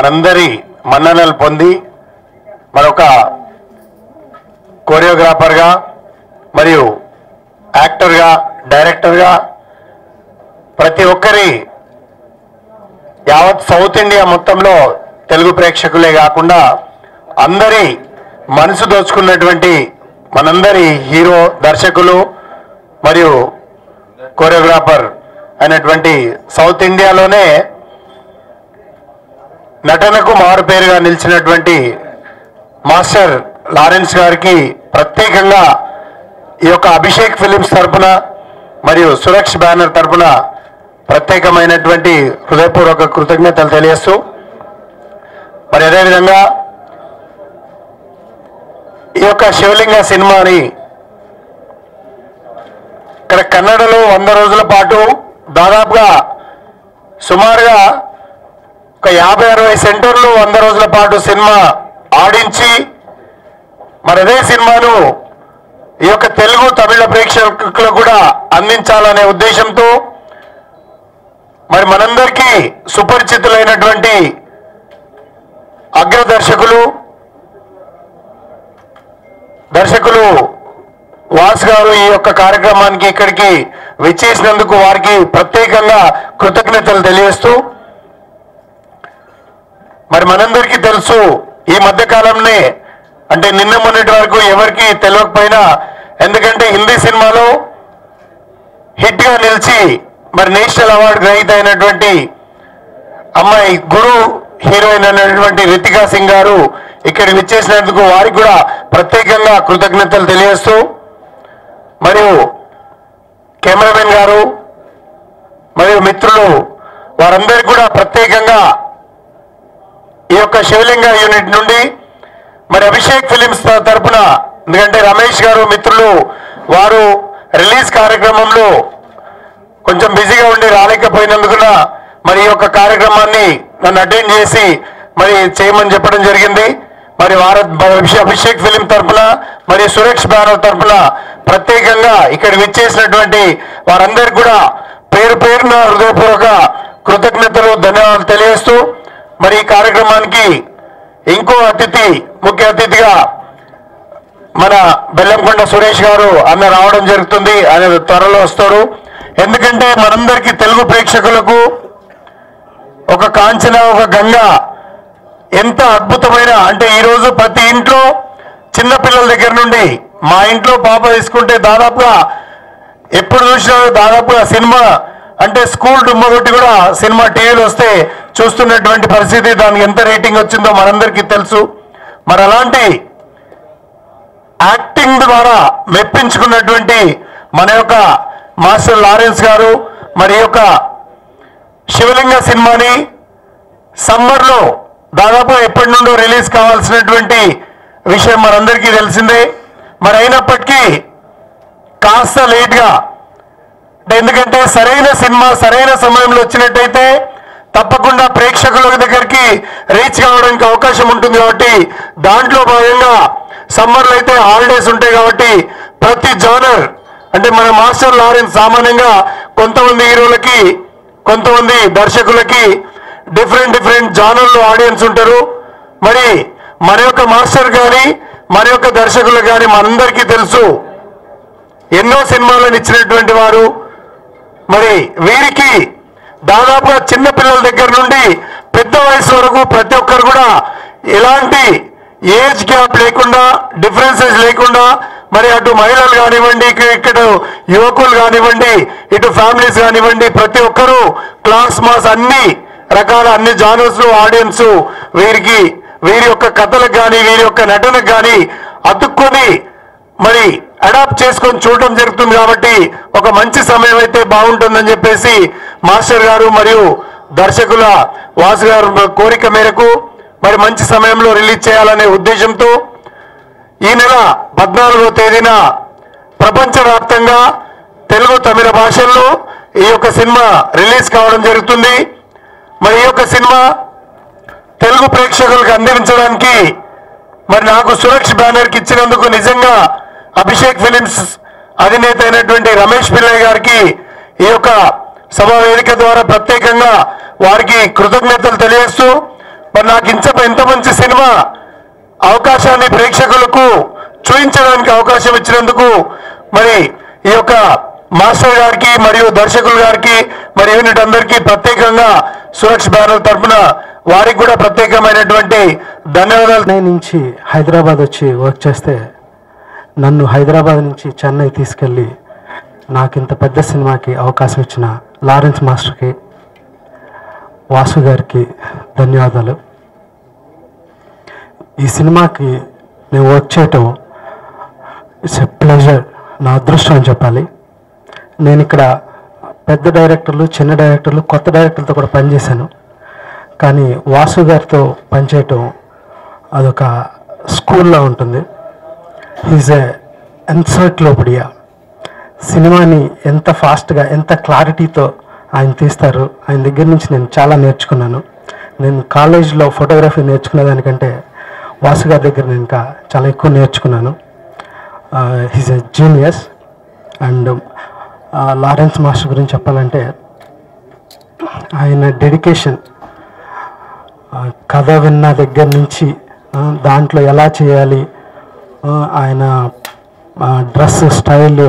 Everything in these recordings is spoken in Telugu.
మనందరి మన్ననలు పొంది మరొక కోరియోగ్రాఫర్గా మరియు యాక్టర్గా డైరెక్టర్గా ప్రతి ఒక్కరి యావత్ సౌత్ ఇండియా మొత్తంలో తెలుగు ప్రేక్షకులే కాకుండా అందరి మనసు దోచుకున్నటువంటి మనందరి హీరో దర్శకులు మరియు కోరియోగ్రాఫర్ అయినటువంటి సౌత్ ఇండియాలోనే నటనకు మారుపేరుగా నిలిచినటువంటి మాస్టర్ లారెన్స్ గారికి ప్రత్యేకంగా ఈ యొక్క అభిషేక్ ఫిలిమ్స్ తరపున మరియు సురక్ష్ బ్యానర్ తరపున ప్రత్యేకమైనటువంటి హృదయపూర్వక కృతజ్ఞతలు తెలియజేస్తూ మరి అదేవిధంగా ఈ యొక్క శివలింగ సినిమాని ఇక్కడ కన్నడలో 100 రోజుల పాటు దాదాపుగా సుమారుగా ఒక 50-60 సెంటర్లు 100 రోజుల పాటు సినిమా ఆడించి మరి అదే సినిమాను ఈ యొక్క తెలుగు తమిళ ప్రేక్షకులకు కూడా అందించాలనే ఉద్దేశంతో మరి మనందరికీ సుపరిచితులైనటువంటి అగ్ర దర్శకులు వాస్ గారు ఈ యొక్క కార్యక్రమానికి ఇక్కడికి విచ్చేసినందుకు వారికి ప్రత్యేకంగా కృతజ్ఞతలు తెలియజేస్తూ మరి మనందరికీ తెలుసు ఈ మధ్యకాలంలో అంటే నిన్న మొన్నటి వరకు ఎవరికి తెలియకపోయినా ఎందుకంటే హిందీ సినిమాలో హిట్ గా నిలిచి మరి నేషనల్ అవార్డు గ్రహీత అయినటువంటి అమ్మాయి గురు హీరోయిన్ అయినటువంటి రితికా సింగ్ గారు ఇక్కడ విచ్చేసినందుకు వారికి కూడా ప్రత్యేకంగా కృతజ్ఞతలు తెలియజేస్తూ మరియు కెమెరామెన్ గారు మరియు మిత్రులు వారందరికీ కూడా ప్రత్యేకంగా ఈ యొక్క శివలింగ యూనిట్ నుండి మరి అభిషేక్ ఫిలిమ్స్ తరపున ఎందుకంటే రమేష్ గారు మిత్రులు వారు రిలీజ్ కార్యక్రమంలో కొంచెం బిజీగా ఉండి రాలేకపోయినందుకున మరి ఈ యొక్క కార్యక్రమాన్ని నన్ను అటెండ్ చేసి మరి చేయమని చెప్పడం జరిగింది మరి అభిషేక్ ఫిలిం తరపున మరి సురక్ష్ బ్యానర్ తరపున ప్రత్యేకంగా ఇక్కడ విచ్చేసినటువంటి వారందరికీ కూడా పేరు పేరున హృదయపూర్వక కృతజ్ఞతలు ధన్యవాదాలు తెలియజేస్తూ మరి ఈ కార్యక్రమానికి ఇంకో ముఖ్య అతిథిగా మన బెల్లంకొండ సురేష్ గారు అన్న రావడం జరుగుతుంది. ఆయన త్వరలో వస్తారు. ఎందుకంటే మనందరికీ తెలుగు ప్రేక్షకులకు ఒక కాంచన ఒక గంగ ఎంత అద్భుతమైన అంటే ఈరోజు ప్రతి ఇంట్లో చిన్నపిల్లల దగ్గర నుండి మా ఇంట్లో పాప తీసుకుంటే దాదాపుగా ఎప్పుడు చూసినా దాదాపుగా సినిమా అంటే స్కూల్ డుమ్మగొట్టి కూడా సినిమా టీవీలు వస్తే చూస్తున్నటువంటి పరిస్థితి. దానికి ఎంత రేటింగ్ వచ్చిందో మనందరికీ తెలుసు. మరి అలాంటి యాక్టింగ్ ద్వారా మెప్పించుకున్నటువంటి మన యొక్క మాస్టర్ లారెన్స్ గారు మరి యొక్క శివలింగ సినిమాని సమ్మర్లో దాదాపు ఎప్పటి నుండో రిలీజ్ కావాల్సినటువంటి విషయం మనందరికీ తెలిసిందే. మరి అయినప్పటికీ కాస్త లేట్గా ఎందుకంటే సరైన సినిమా సరైన సమయంలో వచ్చినట్టయితే తప్పకుండా ప్రేక్షకుల దగ్గరికి రీచ్ కావడానికి అవకాశం ఉంటుంది. కాబట్టి దాంట్లో భాగంగా సమ్మర్లో అయితే హాలిడేస్ ఉంటాయి కాబట్టి ప్రతి జానర్ అంటే మన మాస్టర్ లారెన్స్ సామాన్యంగా కొంతమంది హీరోలకి కొంతమంది దర్శకులకి డిఫరెంట్ జానర్లో ఆడియన్స్ ఉంటారు. మరి మన యొక్క మాస్టర్ కానీ మన యొక్క దర్శకులు కానీ మనందరికీ తెలుసు ఎన్నో సినిమాలను ఇచ్చినటువంటి వారు. మరి వీరికి దాదాపుగా చిన్న పిల్లల దగ్గర నుండి పెద్ద వయసు వరకు ప్రతి ఒక్కరు కూడా ఎలాంటి ఏజ్ గ్యాప్ లేకుండా డిఫరెన్సెస్ లేకుండా మరి అటు మహిళలు కానివ్వండి ఇక్కడ యువకులు కానివ్వండి ఇటు ఫ్యామిలీస్ కానివ్వండి ప్రతి ఒక్కరూ క్లాస్ మాస్ అన్ని రకాల అన్ని జానర్స్ లో ఆడియన్స్ వీరి యొక్క కథలకు కానీ వీరి యొక్క నటనకు కానీ అతుక్కొని మరి అడాప్ట్ చేసుకొని చూడటం జరుగుతుంది. కాబట్టి ఒక మంచి సమయం అయితే బాగుంటుందని చెప్పేసి మాస్టర్ గారు మరియు దర్శకుల వాసు గారు కోరిక మేరకు మరి మంచి సమయంలో రిలీజ్ చేయాలనే ఉద్దేశంతో ఈ నెల 14వ తేదీన ప్రపంచవ్యాప్తంగా తెలుగు తమిళ భాషల్లో ఈ యొక్క సినిమా రిలీజ్ కావడం జరుగుతుంది. మరి ఈ యొక్క సినిమా తెలుగు ప్రేక్షకులకు అందించడానికి మరి నాకు సురక్ష్ బ్యానర్కి ఇచ్చినందుకు నిజంగా అభిషేక్ ఫిలిమ్స్ అధినేత అయినటువంటి రమేష్ పిల్లయ్య గారికి ఈ యొక్క సభా వేదిక ద్వారా ప్రత్యేకంగా వారికి కృతజ్ఞతలు తెలియజేస్తూ మరి నాకు ఎంత మంచి సినిమా అవకాశాన్ని ప్రేక్షకులకు చూపించడానికి అవకాశం ఇచ్చినందుకు మరి ఈ యొక్క మాస్టర్ గారికి మరియు దర్శకులు గారికి మరి యూనిట్ అందరికీ ప్రత్యేకంగా సురక్ష బ్యానర్ తరఫున వారికి కూడా ప్రత్యేకమైనటువంటి ధన్యవాదాలు. చెన్నై నుంచి హైదరాబాద్ వచ్చి వర్క్ చేస్తే నన్ను హైదరాబాద్ నుంచి చెన్నై తీసుకెళ్ళి నాకు ఇంత పెద్ద సినిమాకి అవకాశం ఇచ్చిన లారెన్స్ మాస్టర్కి, వాసు గారికి ధన్యవాదాలు. ఈ సినిమాకి నేను వర్క్ చేయటం ఇట్స్ ఎ ప్లెజర్, నా అదృష్టం అని చెప్పాలి. నేను ఇక్కడ పెద్ద డైరెక్టర్లు, చిన్న డైరెక్టర్లు, కొత్త డైరెక్టర్లతో కూడా పనిచేశాను. కానీ వాసు గారితో పనిచేయటం అదొక స్కూల్లో ఉంటుంది. He's a encyclopedia. సినిమాని ఎంత ఫాస్ట్గా, ఎంత క్లారిటీతో ఆయన తీస్తారు. ఆయన దగ్గర నుంచి నేను చాలా నేర్చుకున్నాను. నేను కాలేజ్లో ఫోటోగ్రఫీ నేర్చుకునే దానికంటే వాసు గారి దగ్గర నేను ఇంకా చాలా ఎక్కువ నేర్చుకున్నాను. He's a genius. And Lawrence master గురించి చెప్పాలంటే ఆయన డెడికేషన్, కథ విన్న దగ్గర నుంచి దాంట్లో ఎలా చేయాలి, ఆయన డ్రెస్ స్టైల్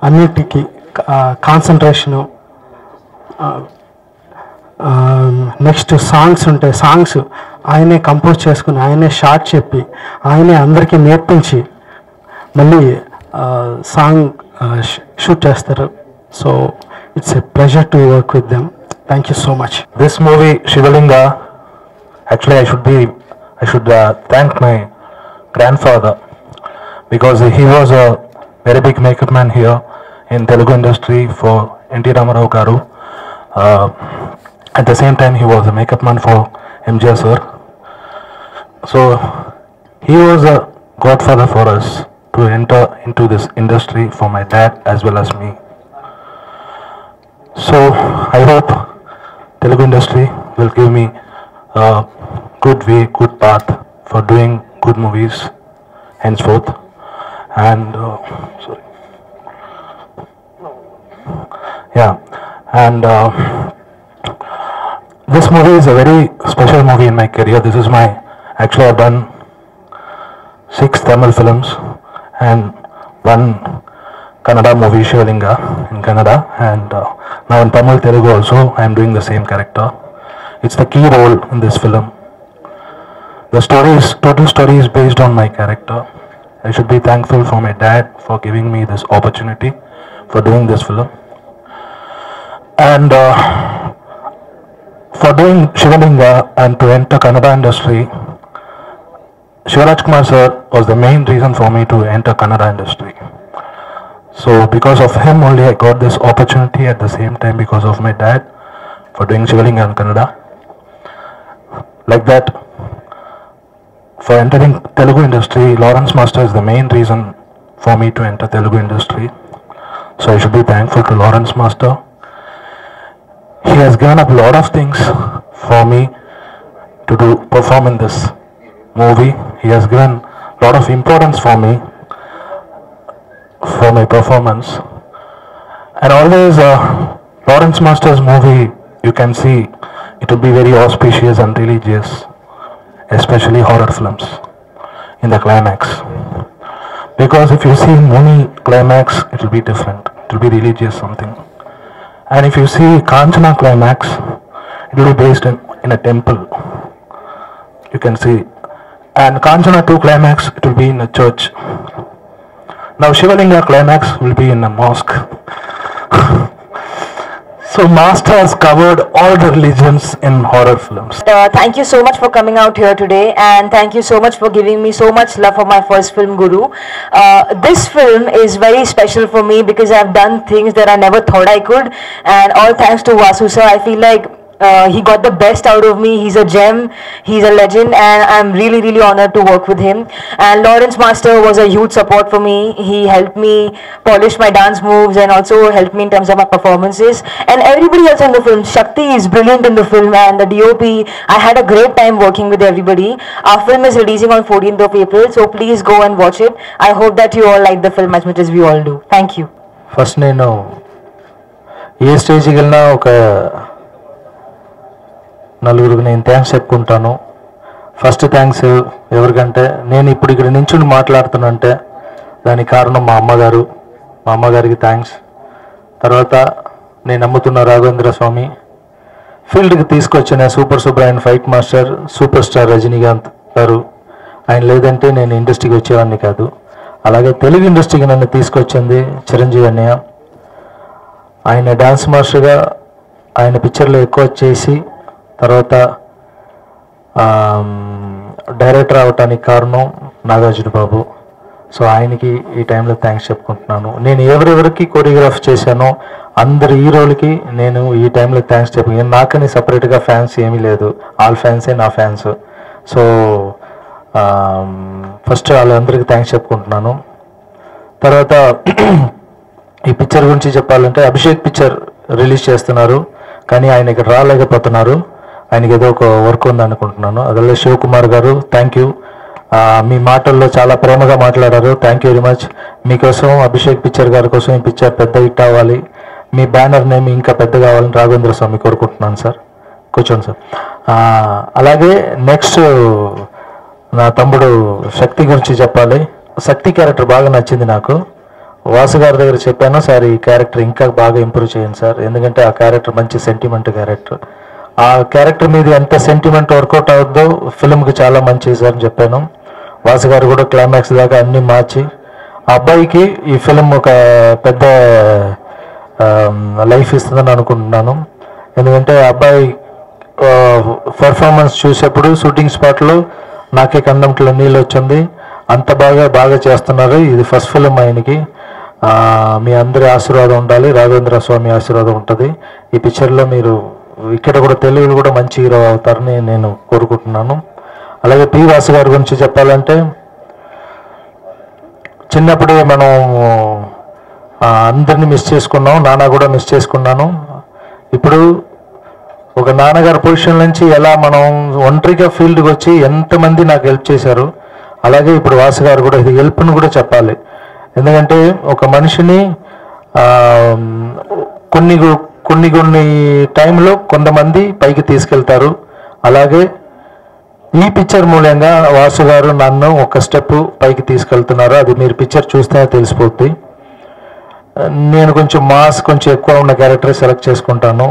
అన్నిటికీ కాన్సన్ట్రేషను. నెక్స్ట్ సాంగ్స్ ఉంటాయి, సాంగ్స్ ఆయనే కంపోజ్ చేసుకుని, ఆయనే షార్ట్ చెప్పి, ఆయనే అందరికీ నేర్పించి మళ్ళీ సాంగ్ షూట్ చేస్తారు. So it's a pleasure to work with them. Thank you so much. This movie, Shivalinga, actually I should thank my grandfather, because he was a very big makeup man here in Telugu industry for N.T. Ramarao garu. At the same time, he was a makeup man for MGR sir. So he was a godfather for us to enter into this industry for my dad as well as me. So I hope Telugu industry will give me a good way, good path for doing good movies henceforth. And this movie is a very special movie in my career. This is my, actually I've done 6 Tamil films and 1 Kannada movie, Shivalinga, in Kannada, and now in Tamil Telugu also I am doing the same character. It's the key role in this film. The total story is based on my character. I should be thankful for my dad for giving me this opportunity for doing this film. And for doing Shivalinga and to enter Kannada industry, Shivarajkumar sir was the main reason for me to enter Kannada industry. So because of him only I got this opportunity, at the same time because of my dad for doing Shivalinga in Kannada. Like that, for entering Telugu industry, Lawrence Master is the main reason for me to enter Telugu industry. So I should be thankful to Lawrence Master. He has given up a lot of things for me to perform in this movie. He has given a lot of importance for me, for my performance. And always Lawrence Master's movie, you can see it will be very auspicious and religious, especially horror films in the climax. Because if you see Muni climax, it will be different. It will be religious something. And if you see Kanchana climax, it will be based in a temple. You can see. And Kanchana 2 climax, it will be in a church. Now Shivalinga climax will be in a mosque. So Master has covered all the religions in horror films. Thank you so much for coming out here today, and thank you so much for giving me so much love for my first film, Guru. This film is very special for me because I've done things that I never thought I could, and all thanks to Vasu sir. I feel like he got the best out of me. He's a gem, he's a legend, and I'm really, really honored to work with him. And Lawrence Master was a huge support for me. He helped me polish my dance moves and also helped me in terms of my performances. And everybody else in the film, Shakti is brilliant in the film, and the DOP, I had a great time working with everybody. Our film is releasing on 14th of April, so please go and watch it. I hope that you all like the film as much as we all do. Thank you. First నేను ఏ స్టేజ్కి వెళ్ళినా ఒక నలుగురికి నేను థ్యాంక్స్ చెప్పుకుంటాను. ఫస్ట్ థ్యాంక్స్ ఎవరికంటే నేను ఇప్పుడు ఇక్కడ నించుని మాట్లాడుతున్నంటే దానికి కారణం మా అమ్మగారు. మా అమ్మగారికి థ్యాంక్స్. తర్వాత నేను నమ్ముతున్న రాఘవేంద్ర స్వామి, ఫీల్డ్కి తీసుకొచ్చిన super Subbarayan fight master, super star Rajinikanth garu. ఆయన లేదంటే నేను ఇండస్ట్రీకి వచ్చేవాడిని కాదు. అలాగే తెలుగు ఇండస్ట్రీకి నన్ను తీసుకొచ్చింది చిరంజీవి అన్నయ్య. ఆయన డ్యాన్స్ మాస్టర్గా ఆయన పిక్చర్లో ఎక్కువ చేసి తర్వాత డైరెక్టర్ అవటానికి కారణం నాగార్జున బాబు. సో ఆయనకి ఈ టైంలో థ్యాంక్స్ చెప్పుకుంటున్నాను. నేను ఎవరెవరికి కొరియోగ్రాఫ్ చేశానో అందరి హీరోలకి నేను ఈ టైంలో థ్యాంక్స్ చెప్పుకున్నాను. నాకని సపరేట్గా ఫ్యాన్స్ ఏమీ లేదు, ఆల్ ఫ్యాన్సే నా ఫ్యాన్స్. సో ఫస్ట్ వాళ్ళందరికీ థ్యాంక్స్ చెప్పుకుంటున్నాను. తర్వాత ఈ పిక్చర్ గురించి చెప్పాలంటే అభిషేక్ పిక్చర్ రిలీజ్ చేస్తున్నారు, కానీ ఆయన ఇక్కడ రాలేకపోతున్నారు. ఆయనకి ఏదో ఒక వర్క్ ఉంది అనుకుంటున్నాను. అదే శివకుమార్ గారు, థ్యాంక్ యూ. మీ మాటల్లో చాలా ప్రేమగా మాట్లాడారు, థ్యాంక్ యూ వెరీ మచ్. మీకోసం అభిషేక్ పిక్చర్ గారి కోసం ఈ పిక్చర్ పెద్ద హిట్ అవ్వాలి, మీ బ్యానర్ నేమ్ ఇంకా పెద్ద కావాలని రాఘవేంద్ర స్వామి కోరుకుంటున్నాను సార్. కూర్చోండి సార్. అలాగే నెక్స్ట్ నా తమ్ముడు శక్తి గురించి చెప్పాలి. శక్తి క్యారెక్టర్ బాగా నచ్చింది నాకు. వాసు గారి దగ్గర చెప్పాను, సార్ ఈ క్యారెక్టర్ ఇంకా బాగా ఇంప్రూవ్ చేయండి సార్, ఎందుకంటే ఆ క్యారెక్టర్ మంచి సెంటిమెంట్ క్యారెక్టర్. ఆ క్యారెక్టర్ మీద ఎంత సెంటిమెంట్ వర్కౌట్ అవుద్దో ఫిల్మ్కి చాలా మంచిది సార్ అని చెప్పాను. వాసు గారు కూడా క్లైమాక్స్ దాకా అన్నీ మార్చి ఆ అబ్బాయికి ఈ ఫిల్మ్ ఒక పెద్ద లైఫ్ ఇస్తుందని అనుకుంటున్నాను. ఎందుకంటే ఆ అబ్బాయి పర్ఫార్మెన్స్ చూసేప్పుడు షూటింగ్ స్పాట్లో నాకే కన్నంట్లో నీళ్ళు వచ్చింది. అంత బాగా చేస్తున్నారు. ఇది ఫస్ట్ ఫిల్మ్ ఆయనకి. మీ అందరి ఆశీర్వాదం ఉండాలి, రాఘవేంద్ర స్వామి ఆశీర్వాదం ఉంటుంది. ఈ పిక్చర్లో మీరు ఇక్కడ కూడా తెలుగులో కూడా మంచి హీరో అవుతారని నేను కోరుకుంటున్నాను. అలాగే పి వాసు గారి గురించి చెప్పాలంటే చిన్నప్పుడే మనం అందరినీ మిస్ చేసుకున్నాం, నాన్న కూడా మిస్ చేసుకున్నాను. ఇప్పుడు ఒక నాన్నగారి పొజిషన్ నుంచి ఎలా మనం ఒంటరిగా ఫీల్డ్కి వచ్చి ఎంతమంది నాకు హెల్ప్ చేశారు, అలాగే ఇప్పుడు వాసు గారు కూడా ఇది హెల్ప్ను కూడా చెప్పాలి. ఎందుకంటే ఒక మనిషిని కొన్ని టైంలో కొంతమంది పైకి తీసుకెళ్తారు. అలాగే ఈ పిక్చర్ మూలంగా వాసు గారు నన్ను ఒక స్టెప్ పైకి తీసుకెళ్తున్నారు. అది మీరు పిక్చర్ చూస్తే తెలిసిపోద్ది. నేను కొంచెం ఎక్కువ ఉన్న క్యారెక్టర్ సెలెక్ట్ చేసుకుంటాను.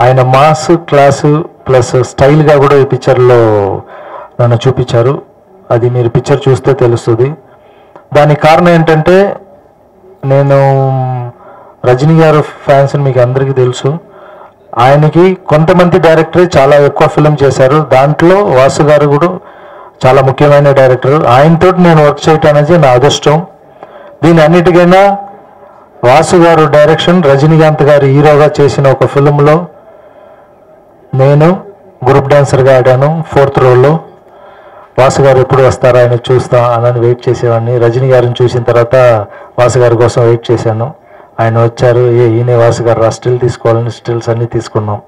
ఆయన మాస్ క్లాసు ప్లస్ స్టైల్గా కూడా ఈ పిక్చర్లో నన్ను చూపించారు. అది మీరు పిక్చర్ చూస్తే తెలుస్తుంది. దానికి కారణం ఏంటంటే నేను రజనీ గారు ఫ్యాన్స్ మీకు అందరికీ తెలుసు. ఆయనకి కొంతమంది డైరెక్టర్ చాలా ఎక్కువ ఫిల్మ్ చేశారు, దాంట్లో వాసు గారు కూడా చాలా ముఖ్యమైన డైరెక్టర్. ఆయనతో నేను వర్క్ చేయటం అనేది నా అదృష్టం. దీని అన్నిటికైనా వాసు గారు డైరెక్షన్, రజనీకాంత్ గారు హీరోగా చేసిన ఒక ఫిల్మ్లో నేను గ్రూప్ డాన్సర్గా ఆడాను 4th రోల్లో. వాసు గారు ఎప్పుడు వస్తారా ఆయన చూస్తా అని వెయిట్ చేసేవాడిని. రజనీ గారిని చూసిన తర్వాత వాసు గారి కోసం వెయిట్ చేశాను. ఆయన వచ్చారు, ఈయనే వాసు గారు స్టిల్ తీసుకోవాలని స్టిల్స్ అన్నీ తీసుకున్నాం.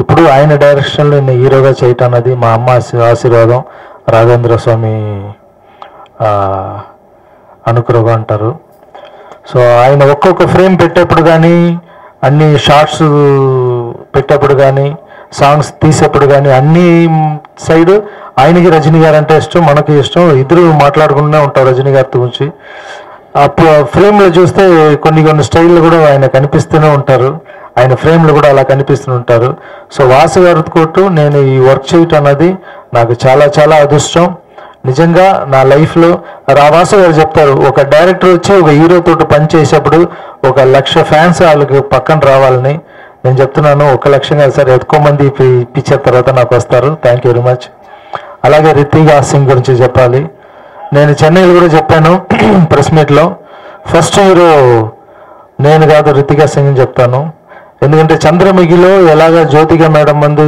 ఇప్పుడు ఆయన డైరెక్షన్లో నేను హీరోగా చేయటం అన్నది మా అమ్మ ఆశీర్వాదం, రాఘవేంద్ర స్వామి అనుగ్రహం అంటారు. సో ఆయన ఒక్కొక్క ఫ్రేమ్ పెట్టేప్పుడు కానీ, అన్ని షార్ట్స్ పెట్టేప్పుడు కానీ, సాంగ్స్ తీసేప్పుడు కానీ అన్ని సైడ్ ఆయనకి రజనీ గారు అంటే ఇష్టం, మనకి ఇష్టం. ఇద్దరు మాట్లాడుకుంటూనే ఉంటారు రజనీ గారి గురించి. అప్పుడు ఫ్రేమ్లో చూస్తే కొన్ని స్టైల్లో కూడా ఆయన కనిపిస్తూనే ఉంటారు. ఆయన ఫ్రేమ్లో కూడా అలా కనిపిస్తూ ఉంటారు. సో వాసు గారి కొట్టు నేను ఈ వర్క్ చేయటం అన్నది నాకు చాలా అదృష్టం. నిజంగా నా లైఫ్లో వాసు గారు చెప్తారు, ఒక డైరెక్టర్ వచ్చి ఒక హీరోతో పని చేసేప్పుడు 1,00,000 ఫ్యాన్స్ వాళ్ళకి పక్కన రావాలని. నేను చెప్తున్నాను 1,00,000 కాదు సార్, ఎక్కువ మంది పిక్చర్ తర్వాత నాకు వస్తారు. Thank you very much. అలాగే రితికా సింగ్ గురించి చెప్పాలి. నేను చెన్నైలో కూడా చెప్పాను ప్రెస్ మీట్లో, ఫస్ట్ హీరో నేను కాదు రితికా సింగ్ అని చెప్తాను. ఎందుకంటే చంద్రముఖిలో ఎలాగ జ్యోతిక మేడం మంది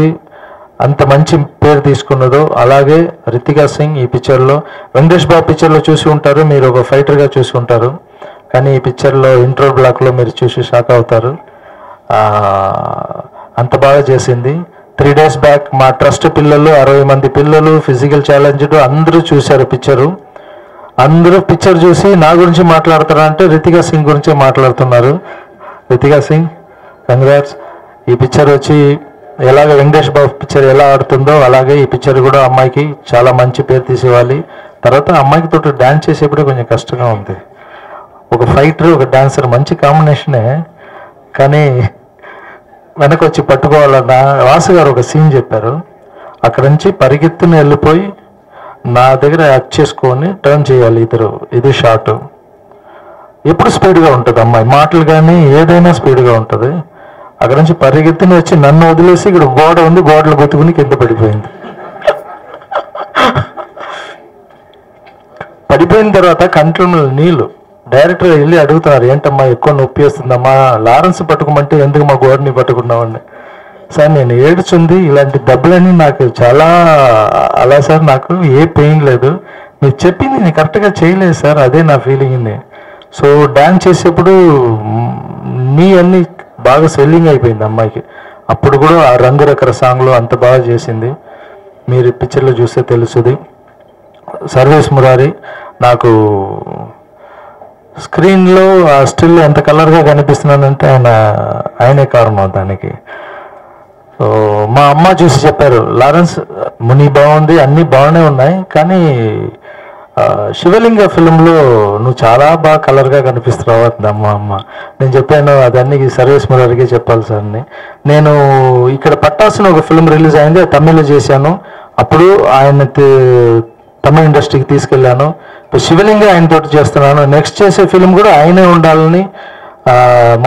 అంత మంచి పేరు తీసుకున్నదో, అలాగే రితికా సింగ్ ఈ పిక్చర్లో, వెంకటేష్ బాబు పిక్చర్లో చూసి ఉంటారు మీరు, ఒక ఫైటర్గా చూసి ఉంటారు. కానీ ఈ పిక్చర్లో ఇంట్రో బ్లాక్లో మీరు చూసి షాక్ అవుతారు. అంత బాగా చేసింది. 3 days బ్యాక్ మా ట్రస్ట్ పిల్లలు 60 మంది పిల్లలు ఫిజికల్ ఛాలెంజ్డ్ అందరూ చూశారు పిక్చరు. అందరూ పిక్చర్ చూసి నా గురించి మాట్లాడుతారంటే రితికా సింగ్ గురించే మాట్లాడుతున్నారు. రితికా సింగ్ కంగ్రాట్స్. ఈ పిక్చర్ వచ్చి ఎలాగ వెంకటేష్ బాబు పిక్చర్ ఎలా ఆడుతుందో అలాగే ఈ పిక్చర్ కూడా అమ్మాయికి చాలా మంచి పేరు తీసేవాలి. తర్వాత అమ్మాయికి తోటి డ్యాన్స్ చేసేప్పుడు కొంచెం కష్టంగా ఉంది. ఒక ఫైటర్ ఒక డాన్సర్ మంచి కాంబినేషనే, కానీ వెనక వచ్చి పట్టుకోవాలన్న వాసు గారు ఒక సీన్ చెప్పారు. అక్కడ నుంచి పరిగెత్తుని వెళ్ళిపోయి నా దగ్గర యాక్ట్ చేసుకొని టర్న్ చేయాలి ఇద్దరు. ఇది షార్ట్. ఎప్పుడు స్పీడ్గా ఉంటుంది అమ్మాయి, మాటలు కానీ ఏదైనా స్పీడ్గా ఉంటుంది. అక్కడ నుంచి పరిగెత్తుని వచ్చి నన్ను వదిలేసి ఇక్కడ గోడ ఉంది, గోడలు కొట్టుకుని కింద పడిపోయింది. పడిపోయిన తర్వాత కంట్రోల్ నీళ్ళు. డైరెక్టర్ వెళ్ళి అడుగుతున్నారు, ఏంటమ్మా ఎక్కువ నొప్పి వస్తుందమ్మా, లారెన్స్ పట్టుకోమంటే ఎందుకు మా గోడని పట్టుకున్నామని. సార్ నేను ఏడుచుంది, ఇలాంటి దెబ్బలని నాకు చాలా అలా సార్, నాకు ఏ పెయిన్ లేదు, మీరు చెప్పింది నేను కరెక్ట్గా చేయలేదు సార్, అదే నా ఫీలింగ్ని. సో డ్యాన్స్ చేసేప్పుడు నీ అన్ని బాగా సెల్లింగ్ అయిపోయింది అమ్మాయికి. అప్పుడు కూడా ఆ రంగురకర సాంగ్లో అంత బాగా చేసింది, మీరు పిక్చర్లో చూస్తే తెలుస్తుంది. సర్వేస్ మురారి నాకు స్క్రీన్లో ఆ స్టిల్ ఎంత కలర్గా కనిపిస్తున్నానంటే ఆయనే కారణం దానికి. సో మా అమ్మ చూసి చెప్పారు, లారెన్స్ ముని బాగుంది, అన్నీ బాగానే ఉన్నాయి, కానీ శివలింగ ఫిలింలో నువ్వు చాలా బాగా కలర్గా కనిపిస్తున్నావు అంది అమ్మ. నేను చెప్పాను అదన్నీ సర్వేస్ మురారికి చెప్పాలి సార్ అని. నేను ఇక్కడ పట్టాల్సిన ఒక ఫిలిం రిలీజ్ అయింది, తమిళ్లో చేశాను. అప్పుడు ఆయన తమిళ ఇండస్ట్రీకి తీసుకెళ్ళాను. ఇప్పుడు శివలింగ ఆయనతో చేస్తున్నాను. నెక్స్ట్ చేసే ఫిలిం కూడా ఆయనే ఉండాలని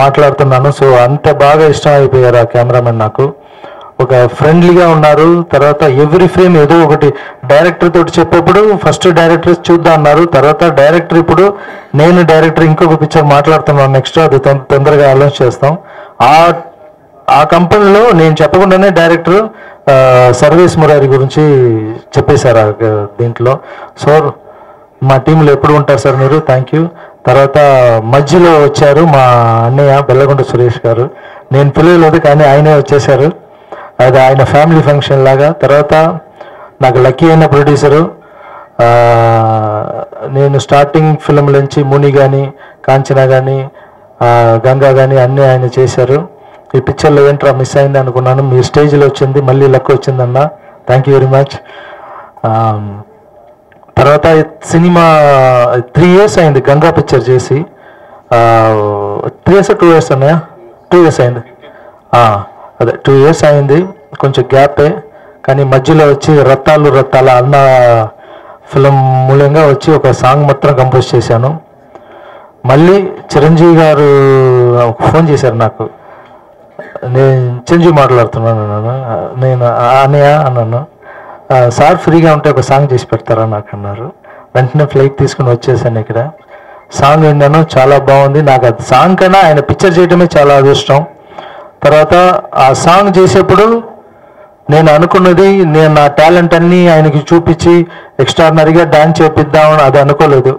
మాట్లాడుతున్నాను. సో అంత బాగా ఇష్టం అయిపోయారు ఆ కెమెరామెన్ నాకు. ఒక ఫ్రెండ్లీగా ఉన్నారు. తర్వాత ఎవ్రీ ఫ్రేమ్ ఏదో ఒకటి డైరెక్టర్ తోటి చెప్పేప్పుడు ఫస్ట్ డైరెక్టర్ చూద్దాం అన్నారు. తర్వాత డైరెక్టర్ ఇప్పుడు నేను డైరెక్టర్ ఇంకొక పిక్చర్ మాట్లాడుతున్నాను నెక్స్ట్, అది తొందరగా అనౌన్స్ చేస్తాం. ఆ కంపెనీలో నేను చెప్పకుండానే డైరెక్టర్ సర్వేస్ మురారి గురించి చెప్పేశారు దీంట్లో. సో మా టీంలో ఎప్పుడు ఉంటారు సార్ మీరు, థ్యాంక్ యూ. తర్వాత మధ్యలో వచ్చారు మా అన్నయ్య బెల్లగొండ సురేష్ గారు. నేను పిల్లలేదు కానీ ఆయనే వచ్చేసారు, అది ఆయన ఫ్యామిలీ ఫంక్షన్ లాగా. తర్వాత నాకు లక్కీ అయిన ప్రొడ్యూసరు, నేను స్టార్టింగ్ ఫిల్మ్ నుంచి ముని కానీ కాంచన కానీ గంగా కానీ అన్నీ ఆయన చేశారు. ఈ పిక్చర్లో ఏంట్రా మిస్ అయింది అనుకున్నాను, మీ స్టేజ్లో వచ్చింది, మళ్ళీ లక్ వచ్చిందన్న, థ్యాంక్ యూ వెరీ మచ్. తర్వాత సినిమా 3 years అయింది గంగా పిక్చర్ చేసి. 3 years 2 years అన్నాయా, 2 years అయింది. అదే 2 years అయింది, కొంచెం గ్యాపే. కానీ మధ్యలో వచ్చి రత్తాల అన్న ఫిలిం మూలంగా వచ్చి ఒక సాంగ్ మాత్రం కంపోజ్ చేశాను. మళ్ళీ చిరంజీవి గారు ఫోన్ చేశారు నాకు, నేను చిరంజీవి మాట్లాడుతున్నాను అన్నాను. నేను అనయా అన్నాను. సార్ ఫ్రీగా ఉంటే ఒక సాంగ్ చేసి పెడతారా నాకు అన్నారు. వెంటనే ఫ్లైట్ తీసుకుని వచ్చేసాను. ఇక్కడ సాంగ్ విన్నాను, చాలా బాగుంది. నాకు అది సాంగ్ కన్నా ఆయన పిక్చర్ చేయడమే చాలా అదృష్టం. తర్వాత ఆ సాంగ్ చేసేప్పుడు నేను అనుకున్నది, నేను నా టాలెంట్ అన్నీ ఆయనకి చూపించి ఎక్స్ట్రాడినరీగా డాన్స్ చేపిద్దామని అది అనుకోలేదు.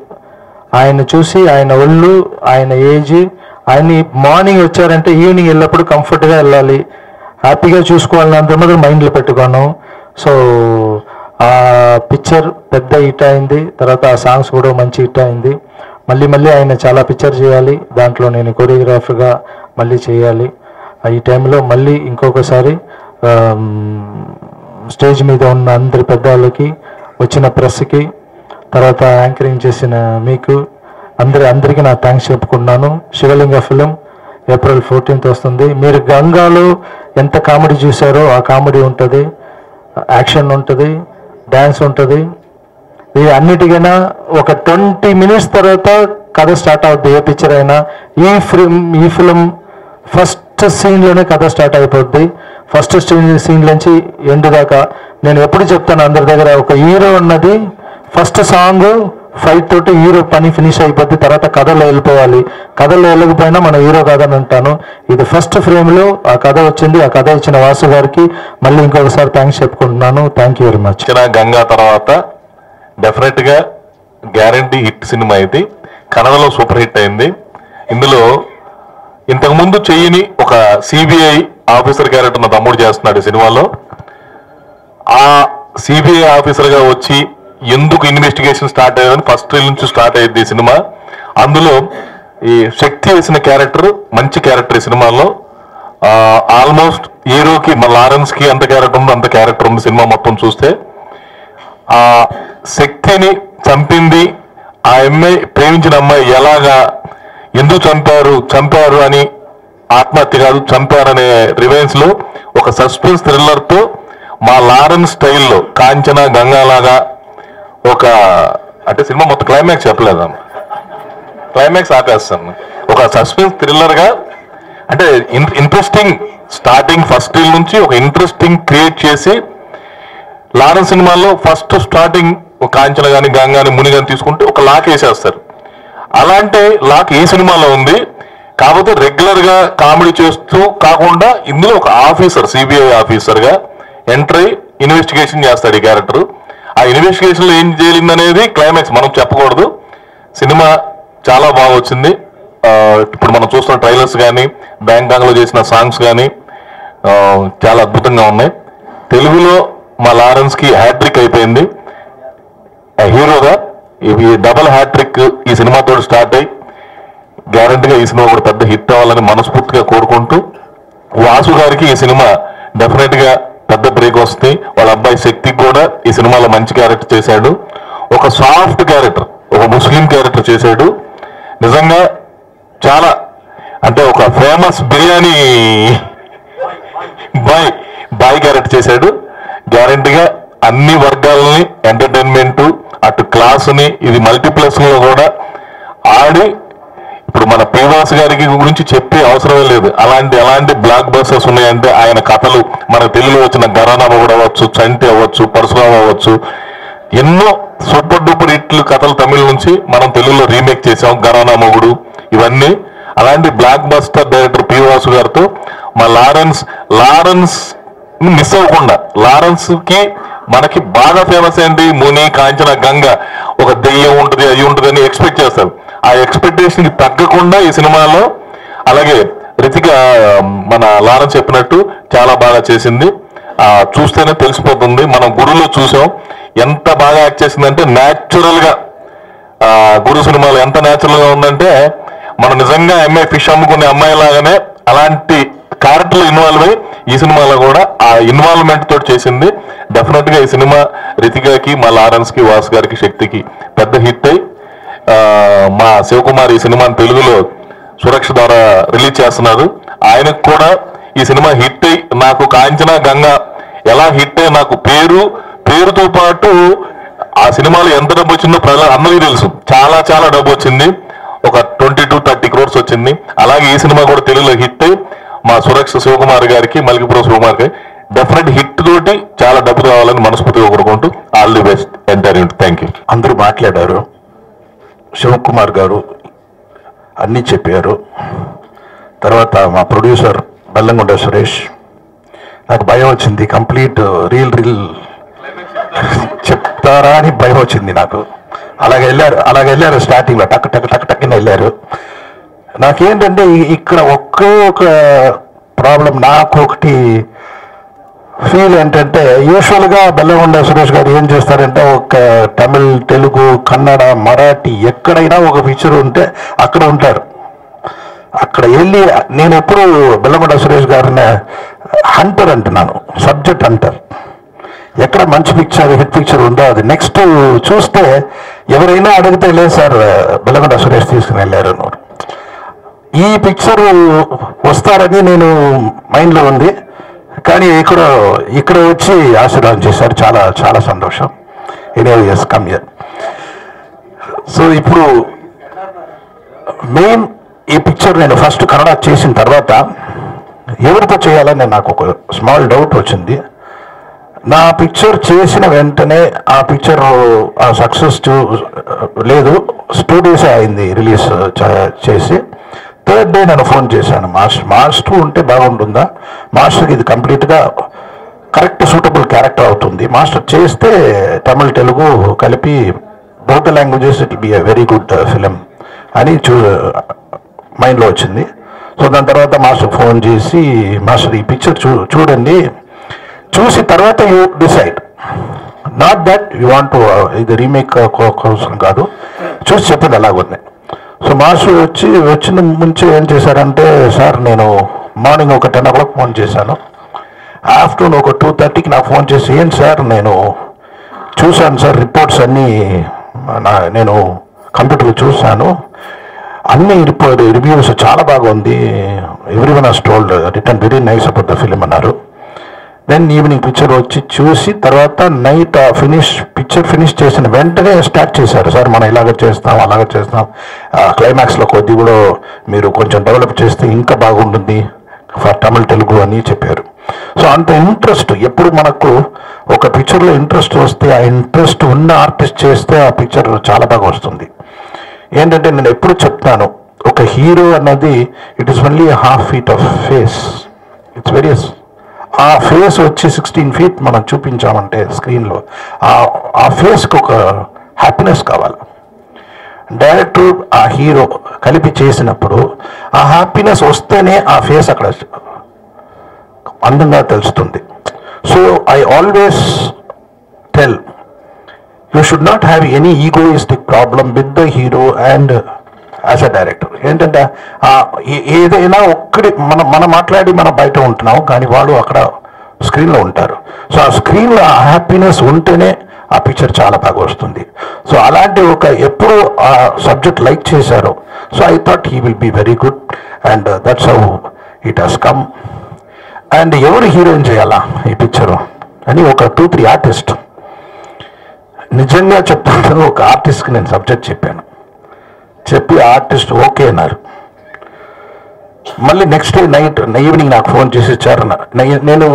ఆయన చూసి ఆయన ఒళ్ళు, ఆయన ఏజ్, ఆయన్ని మార్నింగ్ వచ్చారంటే ఈవినింగ్ వెళ్ళినప్పుడు కంఫర్ట్గా వెళ్ళాలి, హ్యాపీగా చూసుకోవాలని అంత మాత్రం మైండ్లో పెట్టుకోను. సో ఆ పిక్చర్ పెద్ద హిట్ అయింది. తర్వాత ఆ సాంగ్స్ కూడా మంచి హిట్ అయింది. మళ్ళీ ఆయన చాలా పిక్చర్ చేయాలి, దాంట్లో నేను కొరియోగ్రాఫర్గా మళ్ళీ చేయాలి. ఈ టైంలో మళ్ళీ ఇంకొకసారి స్టేజ్ మీద ఉన్న అందరి పెద్దవాళ్ళకి, వచ్చిన ప్రెస్కి, తర్వాత యాంకరింగ్ చేసిన మీకు అందరికీ నా థ్యాంక్స్ చెప్పుకున్నాను. శివలింగ ఫిలిం April 14th వస్తుంది. మీరు గంగాలో ఎంత కామెడీ చూసారో ఆ కామెడీ ఉంటుంది, యాక్షన్ ఉంటుంది, డ్యాన్స్ ఉంటుంది. ఇది అన్నిటికైనా ఒక 20 minutes తర్వాత కథ స్టార్ట్ అవుద్ది. ఏ పిక్చర్ అయినా ఈ ఫిలిం ఫస్ట్ సీన్లోనే కథ స్టార్ట్ అయిపోద్ది. ఫస్ట్ సీన్ నుంచి ఎండ్ దాకా నేను ఎప్పుడు చెప్తాను అందరి దగ్గర, ఒక హీరో ఉన్నది ఫస్ట్ సాంగ్ ఫైట్ తోటి హీరో పని ఫినిష్ అయిపోద్ది. తర్వాత కథలో వెళ్ళిపోవాలి, కథలో వెళ్ళకపోయినా మన హీరో కాదని అంటాను. ఇది ఫస్ట్ ఫ్రేమ్లో ఆ కథ వచ్చింది. ఆ కథ ఇచ్చిన వాసు గారికి మళ్ళీ ఇంకొకసారి థ్యాంక్స్ చెప్పుకుంటున్నాను. Thank you very much. Ganga తర్వాత డెఫినెట్గా గ్యారంటీ హిట్ సినిమా ఇది. కన్నడలో సూపర్ హిట్ అయింది. ఇందులో ఇంతకుముందు చెయ్యని ఒక సిబిఐ ఆఫీసర్ క్యారెక్టర్ నా తమ్ముడు చేస్తున్నాడు ఈ సినిమాలో. ఆ సిబిఐ ఆఫీసర్గా వచ్చి ఎందుకు ఇన్వెస్టిగేషన్ స్టార్ట్ అయ్యేదని ఫస్ట్ ట్రైల్ నుంచి స్టార్ట్ అయ్యింది ఈ సినిమా. అందులో ఈ శక్తి వేసిన క్యారెక్టర్ మంచి క్యారెక్టర్ ఈ సినిమాలో. ఆల్మోస్ట్ హీరోకి మన లారెన్స్కి ఎంత క్యారెక్టర్ ఉందో అంత క్యారెక్టర్ ఉంది సినిమా మొత్తం చూస్తే. ఆ శక్తిని చంపింది ఆ అమ్మాయి, ప్రేమించిన అమ్మాయి ఎలాగా, ఎందుకు చంపారు అని, ఆత్మహత్య కాదు చంపారనే రివెంజ్ లో ఒక సస్పెన్స్ థ్రిల్లర్ తో మా లారెన్స్ స్టైల్లో కాంచన గంగాలాగా ఒక, అంటే సినిమా మొత్తం క్లైమాక్స్ చెప్పలేదా, క్లైమాక్స్ ఆపేస్తాను, ఒక సస్పెన్స్ థ్రిల్లర్ గా, అంటే ఇంట్రెస్టింగ్ స్టార్టింగ్ ఫస్ట్ రీల్ నుంచి ఒక ఇంట్రెస్టింగ్ క్రియేట్ చేసి లారెన్స్ సినిమాలో ఫస్ట్ స్టార్టింగ్ కాంచన కానీ గంగా కానీ ముని కానీ తీసుకుంటే ఒక లాక్ వేసేస్తారు. అలాంటి లాక్ ఈ సినిమాలో ఉంది. కాకపోతే రెగ్యులర్ గా కామెడీ చేస్తూ కాకుండా ఇందులో ఒక ఆఫీసర్, సిబిఐ ఆఫీసర్ గా ఎంటర్ అయ్యి ఇన్వెస్టిగేషన్ చేస్తాడు ఈ క్యారెక్టర్. ఆ ఇన్వెస్టిగేషన్ లో ఏం జరిగింది అనేది క్లైమాక్స్ మనం చెప్పకూడదు. సినిమా చాలా బాగా వచ్చింది. ఇప్పుడు మనం చూస్తున్న ట్రైలర్స్ కానీ బ్యాంకాక్ లో చేసిన సాంగ్స్ కానీ చాలా అద్భుతంగా ఉన్నాయి. తెలుగులో మా లారెన్స్ కి హ్యాట్రిక్ అయిపోయింది హీరోగా. ఇవి డబుల్ హ్యాట్రిక్ ఈ సినిమాతో స్టార్ట్ అయ్యి గ్యారంటీగా ఈ సినిమా కూడా పెద్ద హిట్ అవ్వాలని మనస్ఫూర్తిగా కోరుకుంటూ, వాసు గారికి ఈ సినిమా డెఫినెట్ గా పెద్ద బ్రేక్ వస్తుంది. వాళ్ళ అబ్బాయి శక్తికి కూడా ఈ సినిమాలో మంచి క్యారెక్టర్ చేశాడు. ఒక సాఫ్ట్ క్యారెక్టర్, ఒక ముస్లిం క్యారెక్టర్ చేశాడు. నిజంగా చాలా, అంటే ఒక ఫేమస్ బిర్యానీ బాయ్ క్యారెక్టర్ చేశాడు. గ్యారంటీగా అన్ని వర్గాలని, ఎంటర్టైన్మెంట్ అటు క్లాసుని, ఇది మల్టీప్లెక్స్ లో కూడా ఆడి, ఇప్పుడు మన పీవాస్ గారికి గురించి చెప్పే అవసరమే లేదు. అలాంటి బ్లాక్ బస్టర్స్ ఉన్నాయంటే ఆయన కథలు, మన తెలుగులో వచ్చిన గరానా మొగుడు అవ్వచ్చు, చంటి అవ్వచ్చు, పరశురామ అవ్వచ్చు, ఎన్నో సూపర్ డూపర్ హిట్లు కథలు తమిళ నుంచి మనం తెలుగులో రీమేక్ చేసాం, గరానా మొగుడు, ఇవన్నీ. అలాంటి బ్లాక్ బస్టర్ డైరెక్టర్ పీవాసు గారితో మా లారెన్స్ మిస్ అవ్వకుండా, లారెన్స్ కి మనకి బాగా ఫేమస్ ఏంటి, ముని, కాంచన, గంగ, ఒక దెయ్యం ఉంటుంది అది ఉంటుంది అని ఎక్స్పెక్ట్ చేస్తారు. ఆ ఎక్స్పెక్టేషన్ కి తగ్గకుండా ఈ సినిమాలో, అలాగే రితిక మన లారెన్స్ చెప్పినట్టు చాలా బాగా చేసింది. చూస్తేనే తెలిసిపోతుంది. మనం గురులో చూసాం ఎంత బాగా యాక్ట్ చేసిందంటే, న్యాచురల్ గా గురు సినిమాలో ఎంత న్యాచురల్ గా ఉందంటే, మనం నిజంగా అమ్మాయి ఫిష్ అమ్ముకునే అమ్మాయి లాగానే అలాంటి క్యారెక్టర్లు ఇన్వాల్వ్ అయ్యి ఈ సినిమాలో కూడా ఆ ఇన్వాల్వ్మెంట్ తోటి చేసింది. డెఫినెట్ గా ఈ సినిమా రితికాకి, మా లారెన్స్ కి, వాసు గారికి, శక్తికి పెద్ద హిట్ అయ్యి, మా శివకుమార్ ఈ సినిమాని తెలుగులో సురక్ష ద్వారా రిలీజ్ చేస్తున్నారు. ఆయనకు కూడా ఈ సినిమా హిట్ అయ్యి, నాకు కాంచన గంగా ఎలా హిట్ అయ్యి, నాకు పేరుతో పాటు ఆ సినిమాలో ఎంత డబ్బు వచ్చిందో ప్రజలు అందరికీ తెలుసు. చాలా చాలా డబ్బు వచ్చింది, ఒక 20-30 crores వచ్చింది. అలాగే ఈ సినిమా కూడా తెలుగులో హిట్ అయ్యి మా సురక్ష శివకుమార్ గారికి, మల్కిపురం శివకుమార్ గారికి డెఫినెట్ హిట్ తోటి చాలా డబ్బు కావాలని మనస్ఫూర్తిగా కోరుకుంటూ all the best entire. Thank you. అందరూ మాట్లాడారు, శివకుమార్ గారు అన్నీ చెప్పారు. తర్వాత మా ప్రొడ్యూసర్ బెల్లంకొండ సురేష్, నాకు భయం వచ్చింది, కంప్లీట్ రీల్ చెప్తారా అని భయం వచ్చింది నాకు. అలాగే వెళ్ళారు స్టార్టింగ్లో టక్ వెళ్ళారు. నాకేంటంటే ఇక్కడ ఒక ప్రాబ్లం, నాకు ఒకటి ఫీల్ ఏంటంటే, యూజువల్గా బెల్లంకొండ సురేష్ గారు ఏం చేస్తారంటే, ఒక తమిళ్, తెలుగు, కన్నడ, మరాఠీ ఎక్కడైనా ఒక పిక్చర్ ఉంటే అక్కడ ఉంటారు. అక్కడ వెళ్ళి నేను ఎప్పుడు బెల్లంకొండ సురేష్ గారిని హంటర్ అంటున్నాను, సబ్జెక్ట్ హంటర్. ఎక్కడ మంచి పిక్చర్, హిట్ పిక్చర్ ఉందో అది నెక్స్ట్ చూస్తే ఎవరైనా అడిగితే లేదు సార్ బెల్లంకొండ సురేష్ తీసుకుని వెళ్ళారు అన్నారు. ఈ పిక్చర్ వస్తారని నేను మైండ్లో ఉంది, కానీ ఇక్కడ వచ్చి ఆశీర్వాదం చేశారు. చాలా చాలా సంతోషం. Yes come here. సో ఇప్పుడు మెయిన్ ఈ పిక్చర్ నేను ఫస్ట్ కన్నడ చేసిన తర్వాత ఎవరితో చేయాలని నాకు ఒక స్మాల్ డౌట్ వచ్చింది. నా పిక్చర్ చేసిన వెంటనే ఆ పిక్చర్ సక్సెస్ లేదు, 2 days అయింది రిలీజ్ చేసి. 3rd day నేను ఫోన్ చేశాను, మాస్టర్ ఉంటే బాగుంటుందా, మాస్టర్కి ఇది కంప్లీట్గా కరెక్ట్ సూటబుల్ క్యారెక్టర్ అవుతుంది, మాస్టర్ చేస్తే తమిళ్ తెలుగు కలిపి both languages it be a very good film అని మైండ్లో వచ్చింది. సో దాని తర్వాత మాస్టర్ ఫోన్ చేసి, మాస్టర్ ఈ పిక్చర్ చూడండి, చూసి తర్వాత you decide, not that you want to ఇది రీమేక్ కోసం కాదు, చూసి చెప్పింది అలాగుంది. సో మాస్టర్ వచ్చిన ముందు ఏం చేశారంటే, సార్ నేను మార్నింగ్ ఒక 10 o'clock ఫోన్ చేశాను. ఆఫ్టర్నూన్ ఒక 2:30కి నాకు ఫోన్ చేసి, ఏంటి సార్ నేను చూశాను సార్ రిపోర్ట్స్ అన్నీ నేను కంప్యూటర్లో చూశాను, అన్ని రివ్యూస్ చాలా బాగుంది, everyone has told return very nice about the film అన్నారు. దెన్ ఈవినింగ్ పిక్చర్ వచ్చి చూసి తర్వాత నైట్ పిక్చర్ ఫినిష్ చేసిన వెంటనే స్టార్ట్ చేశారు, సార్ మనం ఇలాగ చేస్తాం అలాగ చేస్తాం, క్లైమాక్స్లో కొద్ది కూడా మీరు కొంచెం డెవలప్ చేస్తే ఇంకా బాగుంటుంది ఫర్ తమిళ్ తెలుగు అని చెప్పారు. సో అంత ఇంట్రెస్ట్, ఎప్పుడు మనకు ఒక పిక్చర్లో ఇంట్రెస్ట్ వస్తే ఆ ఇంట్రెస్ట్ ఉన్న ఆర్టిస్ట్ చేస్తే ఆ పిక్చర్ చాలా బాగా వస్తుంది. ఏంటంటే నేను ఎప్పుడు చెప్తాను, ఒక హీరో అన్నది it is only ½ feet of face, it's various. ఆ ఫేస్ వచ్చి 16 feet మనం చూపించామంటే స్క్రీన్లో ఆ ఫేస్కి ఒక హ్యాపీనెస్ కావాలి. డైరెక్టర్ ఆ హీరో కలిపి చేసినప్పుడు ఆ హ్యాపీనెస్ వస్తేనే ఆ ఫేస్ అక్కడ అందంగా తెలుస్తుంది. So I always tell you should not have any egoistic problem with the hero and as a director. ఏంటంటే ఏదైనా ఒక్కడి మనం మాట్లాడి మనం బయట ఉంటున్నాం, కానీ వాళ్ళు అక్కడ స్క్రీన్లో ఉంటారు. సో ఆ స్క్రీన్లో ఆ హ్యాపీనెస్ ఉంటేనే ఆ పిక్చర్ చాలా బాగా వస్తుంది. సో అలాంటి ఎప్పుడు ఆ సబ్జెక్ట్ లైక్ చేశారో, so I thought he will be very good and that's how it has come. And ఎవరు హీరోయిన్ చేయాలా ఈ పిక్చరు అని ఒక 2-3 ఆర్టిస్ట్, నిజంగా చెప్తాను, ఒక ఆర్టిస్ట్కి నేను సబ్జెక్ట్ చెప్పాను, చెప్పి ఆర్టిస్ట్ ఓకే అన్నారు. మళ్ళీ నెక్స్ట్ డే నైట్ ఈవినింగ్ నాకు ఫోన్ చేసి ఇచ్చారు. నేను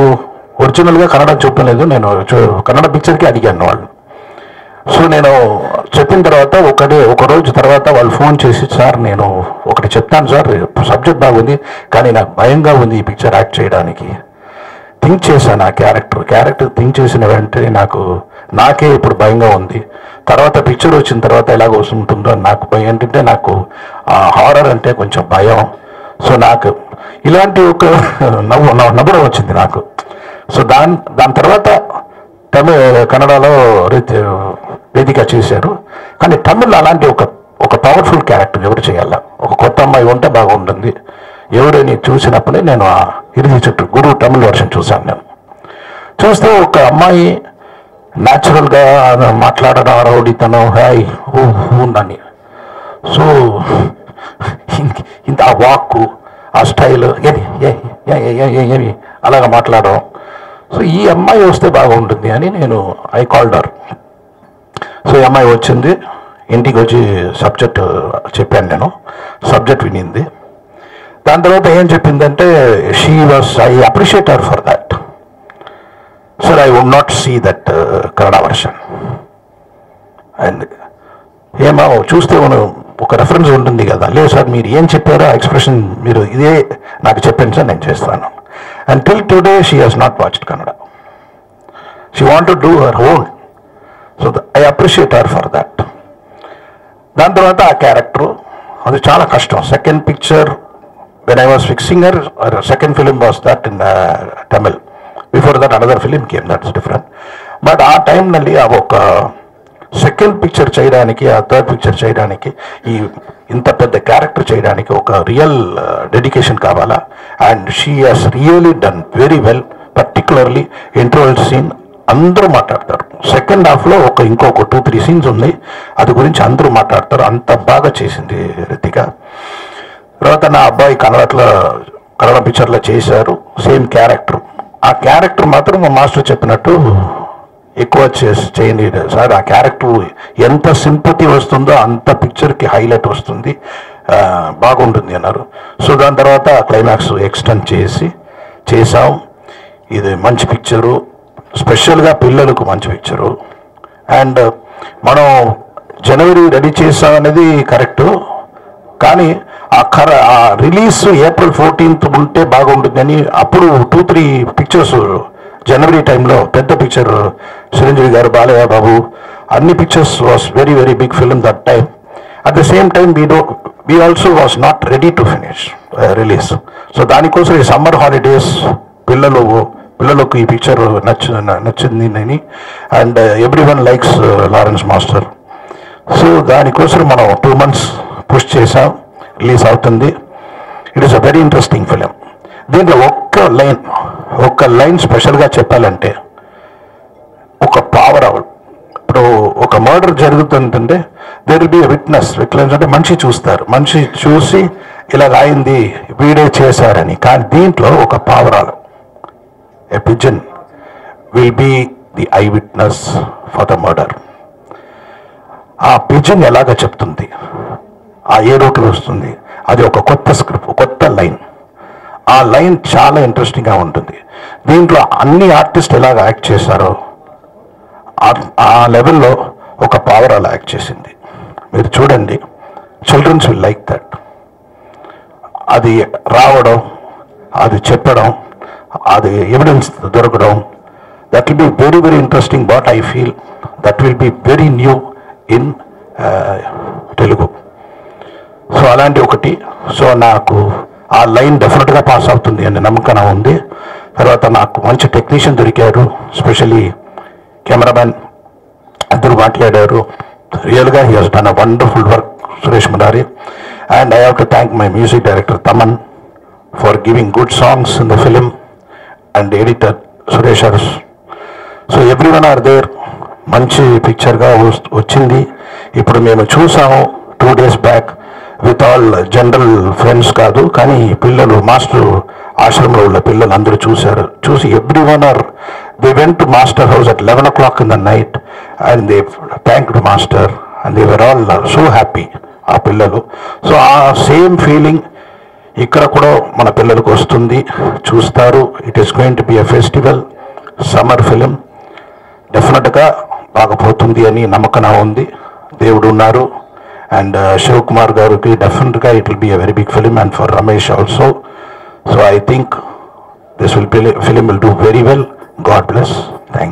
ఒరిజినల్గా కన్నడ చూపలేదు, నేను కన్నడ పిక్చర్కి అడిగాను వాళ్ళు. సో నేను చెప్పిన తర్వాత ఒక రోజు తర్వాత వాళ్ళు ఫోన్ చేసి, సార్ నేను ఒకటి చెప్తాను సార్, సబ్జెక్ట్ బాగుంది కానీ నాకు భయంగా ఉంది ఈ పిక్చర్ యాక్ట్ చేయడానికి. థింక్ చేశాను ఆ క్యారెక్టర్ థింక్ చేసిన వెంటనే నాకే ఇప్పుడు భయంగా ఉంది. తర్వాత పిక్చర్ వచ్చిన తర్వాత ఎలాగ ఉంటుందో అని నాకు భయం. ఏంటంటే నాకు హారర్ అంటే కొంచెం భయం. సో నాకు ఇలాంటి ఒక నవ్వడం వచ్చింది నాకు. సో దాని తర్వాత కన్నడలో వేదిక చేశారు, కానీ తమిళ్లో అలాంటి ఒక పవర్ఫుల్ క్యారెక్టర్ ఎవరు చేయాలా, ఒక కొత్త అమ్మాయి ఉంటే బాగుంటుంది ఎవరని చూసినప్పుడే నేను ఇరిది చుట్టూ గురు తమిళ్ వర్షన్ చూశాను. నేను చూస్తే ఒక అమ్మాయి న్యాచురల్గా మాట్లాడడం, రౌడీతనం, హాయ్ ఉందని. సో ఇంత ఆ వాక్కు, ఆ స్టైల్, ఏమి అలాగ మాట్లాడడం. సో ఈ అమ్మాయి వస్తే బాగుంటుంది అని నేను ఐ కాల్డ్ హర్. సో ఈ అమ్మాయి వచ్చింది, ఇంటికి వచ్చి సబ్జెక్ట్ చెప్పాను, నేను సబ్జెక్ట్ వినింది. దాని తర్వాత ఏం చెప్పిందంటే I appreciate her for that. Sir I would not see that Kannada version. And ఏమో చూస్తే ఒక రెఫరెన్స్ ఉంటుంది కదా, లేదు సార్ మీరు ఏం చెప్పారో ఆ ఎక్స్ప్రెషన్ మీరు ఇదే నాకు చెప్పండి సార్ నేను చేస్తాను. And till today she has not watched Kannada. She want to do her own. So I appreciate her for that. దాని తర్వాత ఆ క్యారెక్టర్ అది చాలా కష్టం. Second picture when I was fixing her second film was that in Tamil. Before that another film came, that's different. But ఆ టైంನಲ್ಲಿ ఒక సెకండ్ పిక్చర్ చేయడానికి, ఆ థర్డ్ పిక్చర్ చేయడానికి, ఇంత పెద్ద క్యారెక్టర్ చేయడానికి ఒక రియల్ డెడికేషన్ కావాలా. And she has really done very well. Particularly interval scene అందరూ మాట్లాడతారు. సెకండ్ హాఫ్లో ఇంకొక 2-3 సీన్స్ ఉంది, అది గురించి అందరూ మాట్లాడతారు. అంత బాగా చేసింది రితిక. తర్వాత నా అబ్బాయి కన్నడ పిక్చర్లో చేశారు, సేమ్ క్యారెక్టర్. ఆ క్యారెక్టర్ మాత్రం మా మాస్టర్ చెప్పినట్టు ఎక్కువ చేయండి సార్. ఆ క్యారెక్టర్ ఎంత సింపతి వస్తుందో అంత పిక్చర్కి హైలైట్ వస్తుంది, బాగుంటుంది అన్నారు. సో దాని తర్వాత క్లైమాక్స్ ఎక్స్టెండ్ చేసాం. ఇది మంచి పిక్చరు, స్పెషల్గా పిల్లలకు మంచి పిక్చరు. అండ్ మనం జనవరి రెడీ చేసాం అనేది కరెక్టు, కానీ ఆ రిలీజ్ April 14th ఉంటే బాగుంటుందని అప్పుడు 2-3 పిక్చర్స్ జనవరి టైంలో పెద్ద పిక్చర్ చిరంజీవి గారు, బాలయ్య బాబు, అన్ని pictures was very very big film that time. At the same time we also was not ready to finish release. So దానికోసం ఈ సమ్మర్ హాలిడేస్ పిల్లలకు ఈ పిక్చర్ నచ్చింది అని. And everyone likes Lawrence master. So దానికోసం మనం 2 months పుష్ చేసాం, రిలీజ్ అవుతుంది. It is a very interesting film. దీంట్లో ఒక్క లైన్ స్పెషల్గా చెప్పాలంటే ఒక పవర్ అవల్. ఇప్పుడు ఒక మర్డర్ జరుగుతుందంటే దేర్ విల్ బి విట్నెస్ అంటే మనిషి చూస్తారు, మనిషి చూసి ఇలాగ అయింది వీడే చేశారని. కానీ దీంట్లో ఒక పావురాలు, a pigeon will be the eye witness for the murder. ఆ పిజన్ ఎలాగ చెప్తుంది, ఆ ఏ రూట్లో వస్తుంది, అది ఒక కొత్త స్క్రిప్ట్, కొత్త లైన్. ఆ లైన్ చాలా ఇంట్రెస్టింగ్గా ఉంటుంది. దీంట్లో అన్ని ఆర్టిస్ట్ ఎలాగ యాక్ట్ చేశారో ఆ లెవెల్లో ఒక పవర్ అలా యాక్ట్ చేసింది. మీరు చూడండి, చిల్డ్రన్స్ విల్ లైక్ దట్. అది రావడం, అది చెప్పడం, అది ఎవిడెన్స్ దొరకడం, that will be very very interesting. But I feel that will be very new in Telugu. So అలాంటి ఒకటి. సో నాకు ఆ లైన్ డెఫినెట్గా పాస్ అవుతుంది అనే నమ్మకం ఉంది. తర్వాత నాకు మంచి టెక్నీషియన్ దొరికారు, స్పెషలీ కెమెరామ్యాన్ అందరూ మాట్లాడారు. రియల్గా he has done a wonderful work, Suresh Murari. And I have to thank my music director Thaman for giving good songs in the film, and editor Suresh Urs. So every one are there. మంచి పిక్చర్గా వచ్చింది. ఇప్పుడు మేము చూసాము 2 days back with all general friends కాదు, కానీ పిల్లలు మాస్టర్ ఆశ్రమంలో ఉన్న పిల్లలు అందరూ చూశారు. చూసి every one are they went to master house at 11 o'clock in the night and they thanked master and they were all so happy, ఆ పిల్లలు. సో ఆ సేమ్ ఫీలింగ్ ఇక్కడ కూడా మన పిల్లలకు వస్తుంది, చూస్తారు. It is going to be a festival summer film. డెఫినెట్గా బాగపోతుంది అని నమ్మకం ఉంది. దేవుడు ఉన్నారు. అండ్ శివకుమార్ గారికి డెఫినెట్గా it will be a very big film, and for Ramesh also. So I think this film will do very well. God bless. Thanks.